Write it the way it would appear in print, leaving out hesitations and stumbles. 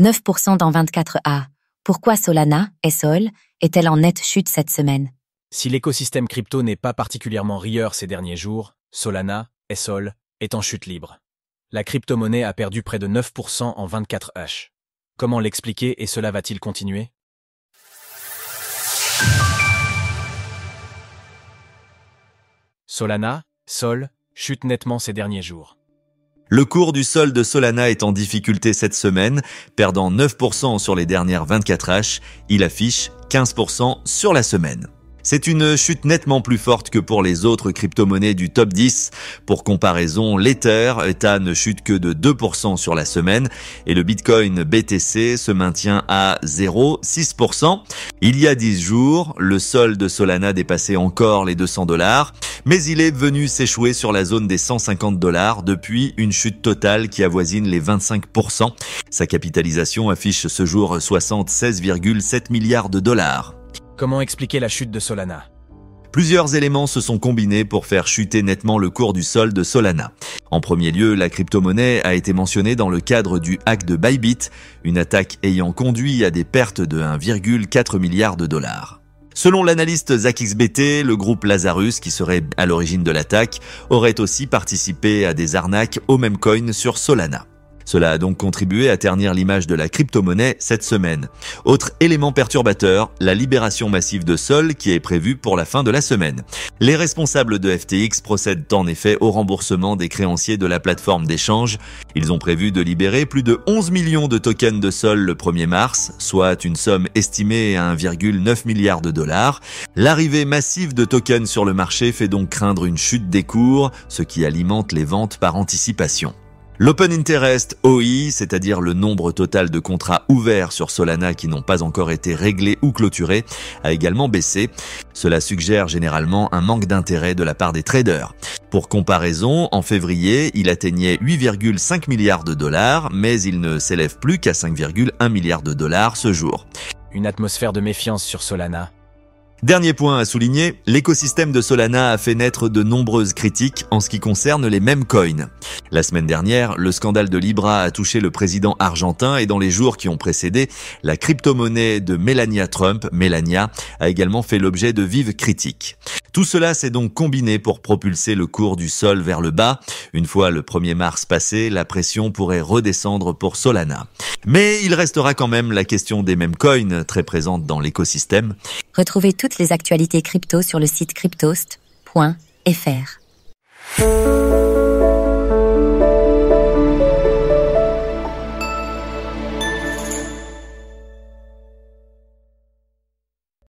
9% dans 24 heures. Pourquoi Solana, SOL, est-elle en nette chute cette semaine? Si l'écosystème crypto n'est pas particulièrement rieur ces derniers jours, Solana, SOL, est en chute libre. La crypto-monnaie a perdu près de 9% en 24 heures. Comment l'expliquer et cela va-t-il continuer? Solana, SOL, chute nettement ces derniers jours. Le cours du sol de Solana est en difficulté cette semaine, perdant 9% sur les dernières 24 H. Il affiche 15% sur la semaine. C'est une chute nettement plus forte que pour les autres crypto-monnaies du top 10. Pour comparaison, l'Ether ne chute que de 2% sur la semaine et le Bitcoin BTC se maintient à 0,6%. Il y a 10 jours, le sol de Solana dépassait encore les $200, mais il est venu s'échouer sur la zone des $150 depuis une chute totale qui avoisine les 25%. Sa capitalisation affiche ce jour 76,7 milliards de dollars. Comment expliquer la chute de Solana? Plusieurs éléments se sont combinés pour faire chuter nettement le cours du sol de Solana. En premier lieu, la crypto-monnaie a été mentionnée dans le cadre du hack de Bybit, une attaque ayant conduit à des pertes de 1,4 milliard de dollars. Selon l'analyste ZachXBT, le groupe Lazarus, qui serait à l'origine de l'attaque, aurait aussi participé à des arnaques au même coin sur Solana. Cela a donc contribué à ternir l'image de la crypto-monnaie cette semaine. Autre élément perturbateur, la libération massive de Sol qui est prévue pour la fin de la semaine. Les responsables de FTX procèdent en effet au remboursement des créanciers de la plateforme d'échange. Ils ont prévu de libérer plus de 11 millions de tokens de Sol le 1er mars, soit une somme estimée à 1,9 milliard de dollars. L'arrivée massive de tokens sur le marché fait donc craindre une chute des cours, ce qui alimente les ventes par anticipation. L'Open Interest OI, c'est-à-dire le nombre total de contrats ouverts sur Solana qui n'ont pas encore été réglés ou clôturés, a également baissé. Cela suggère généralement un manque d'intérêt de la part des traders. Pour comparaison, en février, il atteignait 8,5 milliards de dollars, mais il ne s'élève plus qu'à 5,1 milliards de dollars ce jour. Une atmosphère de méfiance sur Solana. Dernier point à souligner, l'écosystème de Solana a fait naître de nombreuses critiques en ce qui concerne les mêmes coins. La semaine dernière, le scandale de Libra a touché le président argentin et dans les jours qui ont précédé, la crypto-monnaie de Melania Trump, Melania, a également fait l'objet de vives critiques. Tout cela s'est donc combiné pour propulser le cours du sol vers le bas. Une fois le 1er mars passé, la pression pourrait redescendre pour Solana. Mais il restera quand même la question des mêmes coins, très présente dans l'écosystème. Retrouvez toutes les actualités crypto sur le site cryptost.fr.